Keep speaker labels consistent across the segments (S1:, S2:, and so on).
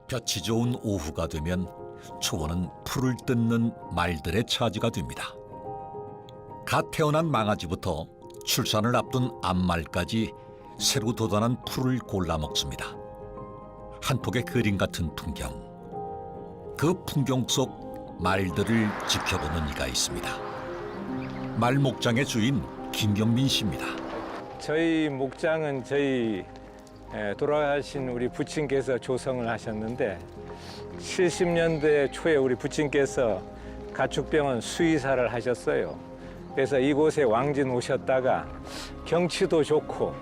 S1: 볕이 좋은 오후가 되면 초원은 풀을 뜯는 말들의 차지가 됩니다. 갓 태어난 망아지부터 출산을 앞둔 암말까지 새로 돋아난 풀을 골라 먹습니다. 한 폭의 그림 같은 풍경. 그 풍경 속 말들을 지켜보는 이가 있습니다. 말 목장의 주인 김경민 씨입니다.
S2: 저희 목장은 저희 돌아가신 우리 부친께서 조성을 하셨는데 70년대 초에 우리 부친께서 가축병원 수의사를 하셨어요. 그래서 이곳에 왕진 오셨다가 경치도 좋고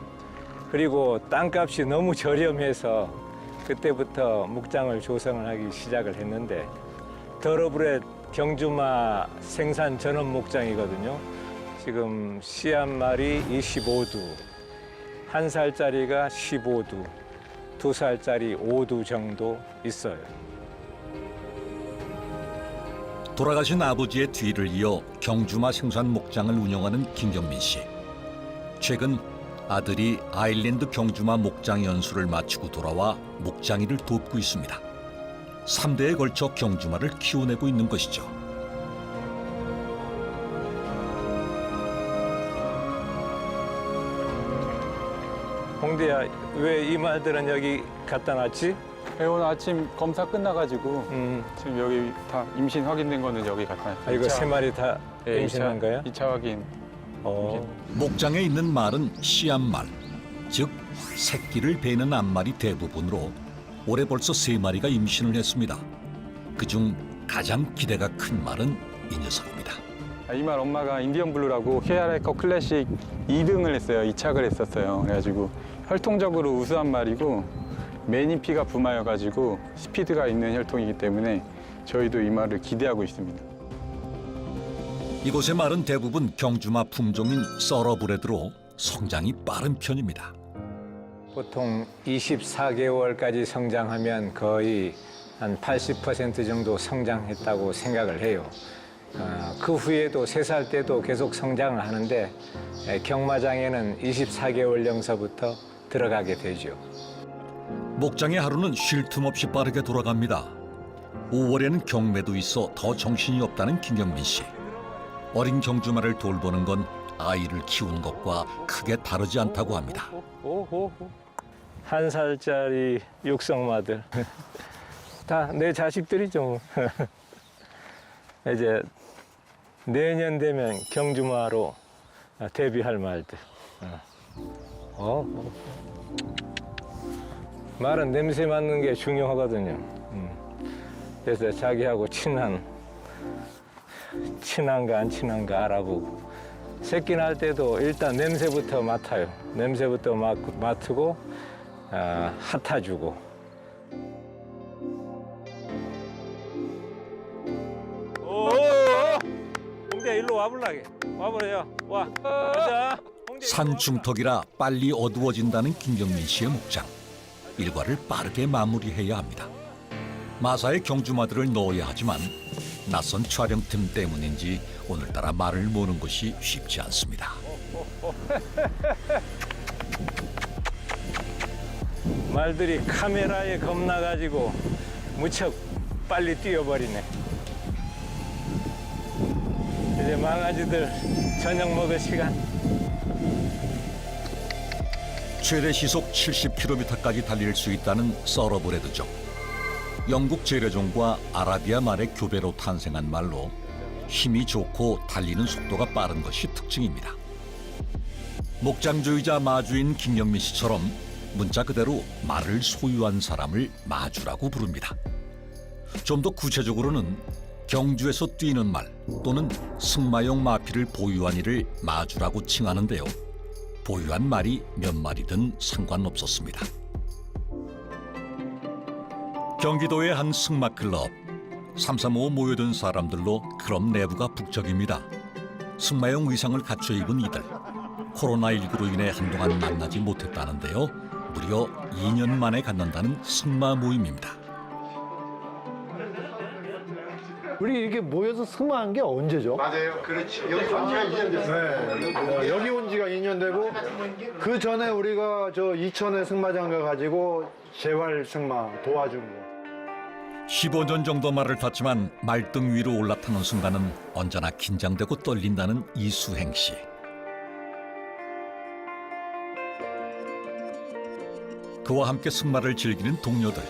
S2: 그리고 땅값이 너무 저렴해서 그때부터 목장을 조성을 하기 시작을 했는데 더러브렛 경주마 생산 전원 목장이거든요. 지금 씨앗말이 25두, 1살짜리가 15두, 2살짜리 5두 정도 있어요.
S1: 돌아가신 아버지의 뒤를 이어 경주마 생산 목장을 운영하는 김경민 씨. 최근 아들이 아일랜드 경주마 목장 연수를 마치고 돌아와 목장일을 돕고 있습니다. 3대에 걸쳐 경주마를 키워내고 있는 것이죠.
S2: 홍대야, 왜 이 말들은 여기 갖다 놨지?
S3: 오늘 아침 검사 끝나가지고 지금 여기 다 임신 확인된 거는 여기 갖다 놨어요.
S2: 아, 이거 세 마리 다
S3: 네,
S2: 임신한 거야?
S3: 2차 확인.
S1: 목장에 있는 말은 씨암말, 즉 새끼를 베는 암말이 대부분으로 올해 벌써 3마리가 임신을 했습니다. 그중 가장 기대가 큰 말은 이 녀석입니다.
S3: 이 말 엄마가 인디언 블루라고 KRI컵 클래식 2등을 했어요. 2착을 했었어요. 그래가지고 혈통적으로 우수한 말이고 매니피가 부마여가지고 스피드가 있는 혈통이기 때문에 저희도 이 말을 기대하고 있습니다.
S1: 이곳의 말은 대부분 경주마 품종인 서러브레드로 성장이 빠른 편입니다.
S2: 보통 24개월까지 성장하면 거의 한 80% 정도 성장했다고 생각을 해요. 그 후에도 3살 때도 계속 성장을 하는데 경마장에는 24개월령서부터 들어가게 되죠.
S1: 목장의 하루는 쉴 틈 없이 빠르게 돌아갑니다. 5월에는 경매도 있어 더 정신이 없다는 김경민 씨. 어린 경주마를 돌보는 건 아이를 키우는 것과 크게 다르지 않다고 합니다.
S2: 1살짜리 육성마들. 다 내 자식들이죠. 이제 내년 되면 경주마로 데뷔할 말들. 말은 냄새 맡는 게 중요하거든요. 그래서 자기하고 친한가 안 친한가 알아보고 새끼 날 때도 일단 냄새부터 맡아요. 냄새부터 맡고 핫아주고. 홍대 일로 와볼라게. 와보래요. 와. 가자.
S1: 산중턱이라 빨리 어두워진다는 김경민 씨의 목장. 일과를 빠르게 마무리해야 합니다. 마사에 경주마들을 넣어야 하지만 낯선 촬영팀 때문인지 오늘따라 말을 모는 것이 쉽지 않습니다.
S2: 말들이 카메라에 겁나가지고 무척 빨리 뛰어버리네. 이제 망아지들 저녁 먹을 시간.
S1: 최대 시속 70km까지 달릴 수 있다는 서러브레드족. 영국 재래종과 아라비아 말의 교배로 탄생한 말로 힘이 좋고 달리는 속도가 빠른 것이 특징입니다. 목장주의자 마주인 김경민 씨처럼 문자 그대로 말을 소유한 사람을 마주라고 부릅니다. 좀 더 구체적으로는 경주에서 뛰는 말 또는 승마용 마피를 보유한 이를 마주라고 칭하는데요. 보유한 말이 몇 마리든 상관없었습니다. 경기도의 한 승마클럽. 335 모여든 사람들로 클럽 내부가 북적입니다. 승마용 의상을 갖춰 입은 이들. 코로나19로 인해 한동안 만나지 못했다는데요. 무려 2년 만에 갖는다는 승마 모임입니다.
S4: 우리 이렇게 모여서 승마한 게 언제죠?
S5: 맞아요. 그렇지. 여기 온 지가 2년 됐어요.
S4: 네. 여기 온 지가 2년 되고 그 전에 우리가 저 이천에 승마장 가가지고 재활 승마 도와준 거.
S1: 15년 정도 말을 탔지만 말등 위로 올라타는 순간은 언제나 긴장되고 떨린다는 이수행 씨. 그와 함께 승마를 즐기는 동료들.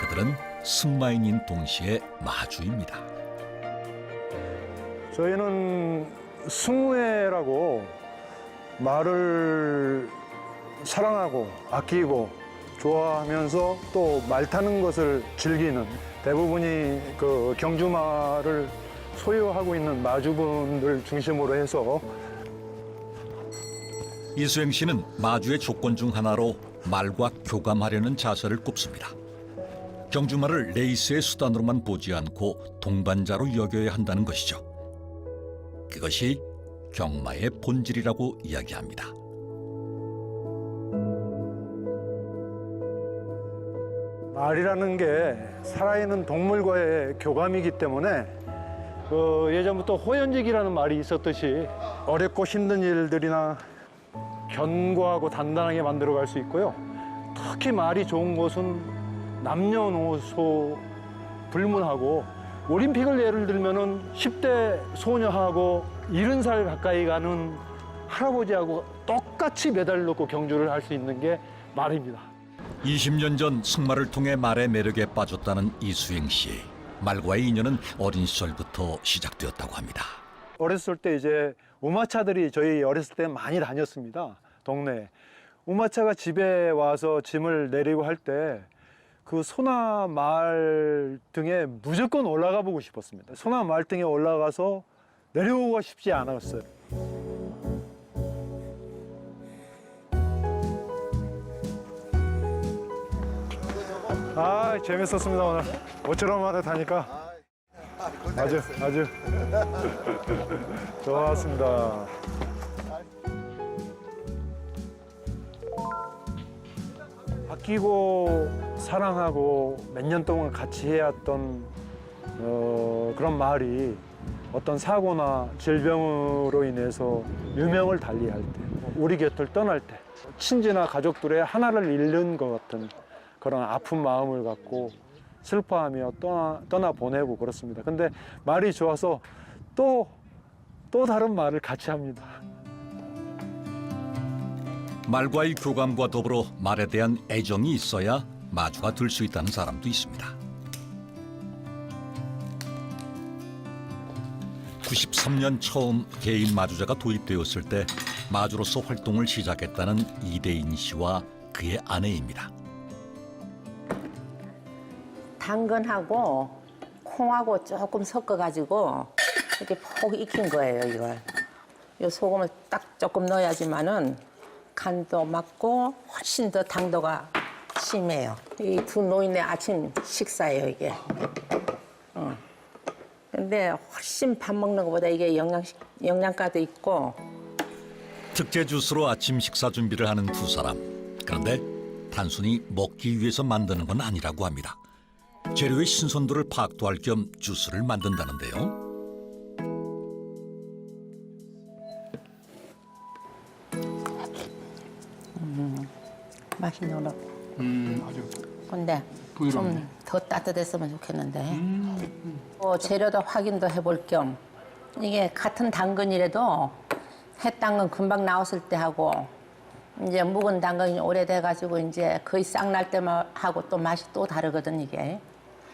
S1: 그들은 승마인인 동시에 마주입니다.
S4: 저희는 승우회라고 말을 사랑하고 아끼고 좋아하면서 또 말 타는 것을 즐기는 대부분이 그 경주마를 소유하고 있는 마주분들 중심으로 해서
S1: 이수행 씨는 마주의 조건 중 하나로 말과 교감하려는 자세를 꼽습니다. 경주말을 레이스의 수단으로만 보지 않고 동반자로 여겨야 한다는 것이죠. 그것이 경마의 본질이라고 이야기합니다.
S4: 말이라는 게 살아있는 동물과의 교감이기 때문에 예전부터 호연직이라는 말이 있었듯이 어렵고 힘든 일들이나 견고하고 단단하게 만들어갈 수 있고요. 특히 말이 좋은 것은 남녀노소 불문하고 올림픽을 예를 들면은 10대 소녀하고 70살 가까이 가는 할아버지하고 똑같이 메달을 놓고 경주를 할 수 있는 게 말입니다.
S1: 20년 전 승마를 통해 말의 매력에 빠졌다는 이수행 씨. 말과의 인연은 어린 시절부터 시작되었다고 합니다.
S4: 어렸을 때 이제 우마차들이 저희 어렸을 때 많이 다녔습니다. 동네에. 우마차가 집에 와서 짐을 내리고 할 때 그 소나 말 등에 무조건 올라가 보고 싶었습니다. 소나 말 등에 올라가서 내려오고 싶지 않았어요. 아, 재밌었습니다. 오늘 모처럼 만에 타니까 아주 좋았습니다. 아끼고 사랑하고 몇 년 동안 같이 해왔던 그런 말이 어떤 사고나 질병으로 인해서 유명을 달리할 때, 우리 곁을 떠날 때 친지나 가족들의 하나를 잃는 것 같은 그런 아픈 마음을 갖고 슬퍼하며 떠나보내고 그렇습니다. 근데 말이 좋아서 또 다른 말을 같이 합니다.
S1: 말과의 교감과 더불어 말에 대한 애정이 있어야 마주가 될 수 있다는 사람도 있습니다. 93년 처음 개인 마주자가 도입되었을 때 마주로서 활동을 시작했다는 이대인 씨와 그의 아내입니다.
S6: 당근하고 콩하고 조금 섞어가지고 이렇게 폭 익힌 거예요, 이걸. 이 소금을 딱 조금 넣어야지만은 간도 맞고 훨씬 더 당도가 심해요. 이 두 노인의 아침 식사예요, 이게. 근데 훨씬 밥 먹는 것보다 이게 영양가도 있고.
S1: 특제 주스로 아침 식사 준비를 하는 두 사람. 그런데 단순히 먹기 위해서 만드는 건 아니라고 합니다. 재료의 신선도를 파악도 할 겸 주스를 만든다는데요.
S6: 맛이 너무.
S7: 아주
S6: 근데
S7: 부드럽네.
S6: 좀 더 따뜻했으면 좋겠는데. 재료도 확인도 해볼 겸 이게 같은 당근이라도 햇당근 금방 나왔을 때 하고 이제 묵은 당근이 오래돼가지고 이제 거의 싹 날 때만 하고 또 맛이 또 다르거든 이게.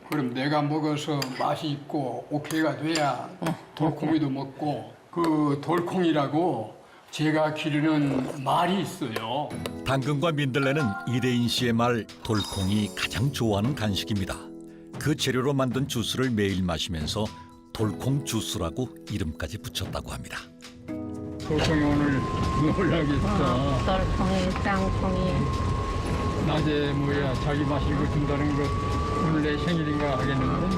S7: 그럼 내가 먹어서 맛이 있고 오케이가 돼야 돌콩이도 먹고 그 돌콩이라고 제가 기르는 말이 있어요.
S1: 당근과 민들레는 이대인 씨의 말 돌콩이 가장 좋아하는 간식입니다. 그 재료로 만든 주스를 매일 마시면서 돌콩 주스라고 이름까지 붙였다고 합니다.
S7: 돌콩이 오늘 놀라겠어.
S6: 돌콩이, 땅콩이.
S7: 낮에 뭐야 자기 마시고 준다는 것 오늘 내 생일인가 하겠는데.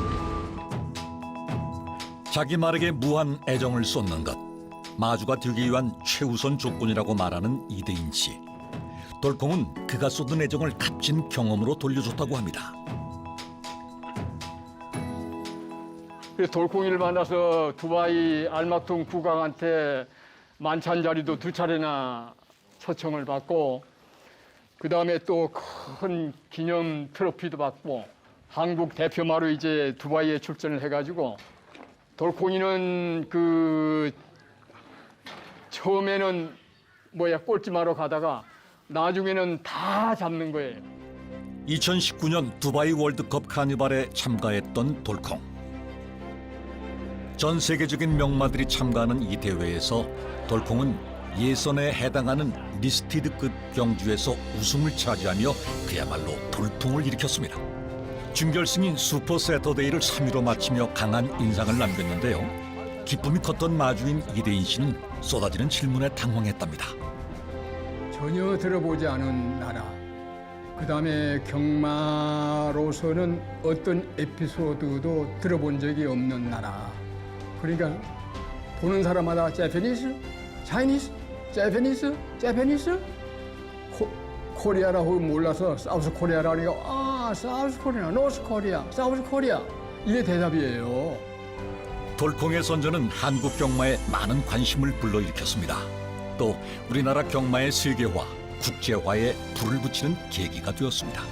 S1: 자기 말에게 무한 애정을 쏟는 것. 마주가 되기 위한 최우선 조건이라고 말하는 이대인 씨. 돌콩은 그가 쏟은 애정을 값진 경험으로 돌려줬다고 합니다.
S7: 그래서 돌콩이를 만나서 두바이 알마퉁 국왕한테 만찬 자리도 2차례나 초청을 받고 그다음에 또 큰 기념 트로피도 받고 한국 대표마로 이제 두바이에 출전을 해가지고 돌콩이는 처음에는 꼴찌마로 가다가 나중에는 다 잡는 거예요.
S1: 2019년 두바이 월드컵 카니발에 참가했던 돌콩. 전 세계적인 명마들이 참가하는 이 대회에서 돌콩은 예선에 해당하는 리스티드급 경주에서 우승을 차지하며 그야말로 돌풍을 일으켰습니다. 준결승인 슈퍼 세터데이를 3위로 마치며 강한 인상을 남겼는데요. 기쁨이 컸던 마주인 이대인 씨는 쏟아지는 질문에 당황했답니다.
S7: 전혀 들어보지 않은 나라. 그다음에 경마로서는 어떤 에피소드도 들어본 적이 없는 나라. 그러니까 보는 사람마다 재패니스, 차이니스, 재패니스, 코리아라고 몰라서 사우스 코리아라고 하니까 사우스 코리아, 노스 코리아, 사우스 코리아 이게 대답이에요.
S1: 돌콩의 선전은 한국 경마에 많은 관심을 불러일으켰습니다. 또 우리나라 경마의 세계화, 국제화에 불을 붙이는 계기가 되었습니다.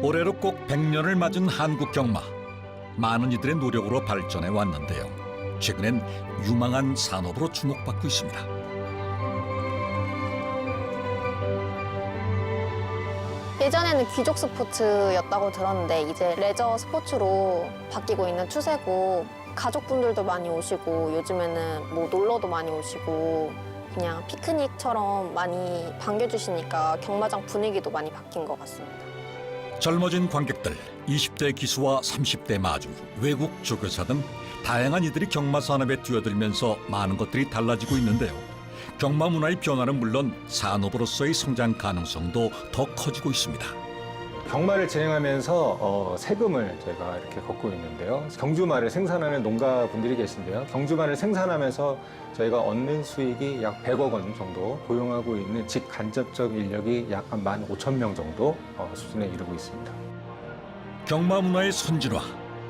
S1: 올해로 꼭 100년을 맞은 한국 경마. 많은 이들의 노력으로 발전해 왔는데요. 최근엔 유망한 산업으로 주목받고 있습니다.
S8: 예전에는 귀족 스포츠였다고 들었는데 이제 레저 스포츠로 바뀌고 있는 추세고 가족분들도 많이 오시고 요즘에는 놀러도 많이 오시고 그냥 피크닉처럼 많이 반겨주시니까 경마장 분위기도 많이 바뀐 것 같습니다.
S1: 젊어진 관객들, 20대 기수와 30대 마주, 외국 조교사 등 다양한 이들이 경마 산업에 뛰어들면서 많은 것들이 달라지고 있는데요. 경마 문화의 변화는 물론 산업으로서의 성장 가능성도 더 커지고 있습니다.
S9: 경마를 진행하면서 세금을 저희가 이렇게 걷고 있는데요. 경주마를 생산하는 농가분들이 계신데요. 경주마를 생산하면서 저희가 얻는 수익이 약 100억 원 정도, 고용하고 있는 직간접적 인력이 약 한 15,000명 정도 수준에 이르고 있습니다.
S1: 경마 문화의 선진화,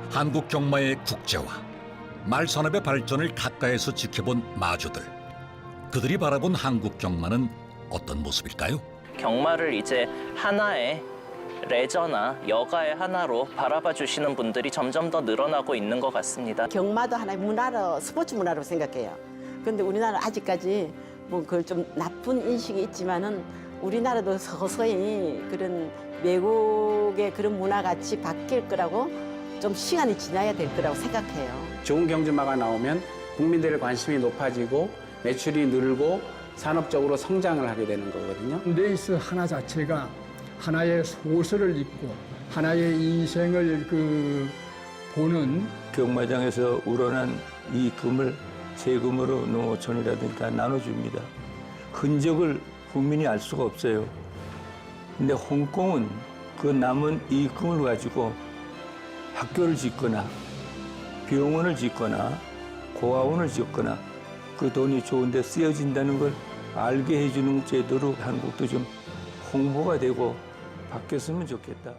S1: 한국 경마의 국제화, 말산업의 발전을 가까이서 지켜본 마주들. 그들이 바라본 한국 경마는 어떤 모습일까요?
S10: 경마를 이제 하나의 레저나 여가의 하나로 바라봐 주시는 분들이 점점 더 늘어나고 있는 것 같습니다.
S11: 경마도 하나의 문화로, 스포츠 문화로 생각해요. 그런데 우리나라는 아직까지 그걸 좀 나쁜 인식이 있지만은 우리나라도 서서히 그런 외국의 그런 문화같이 바뀔 거라고 좀 시간이 지나야 될 거라고 생각해요.
S12: 좋은 경주마가 나오면 국민들의 관심이 높아지고 매출이 늘고 산업적으로 성장을 하게 되는 거거든요.
S7: 레이스 하나 자체가 하나의 소설을 읽고 하나의 인생을 보는
S13: 경마장에서 우러난 이 금을 세금으로 농어촌이라든지 다 나눠줍니다. 흔적을 국민이 알 수가 없어요. 근데 홍콩은 그 남은 이 금을 가지고 학교를 짓거나 병원을 짓거나 고아원을 짓거나 그 돈이 좋은 데 쓰여진다는 걸 알게 해주는 제도로 한국도 좀 홍보가 되고 바뀌었으면 좋겠다.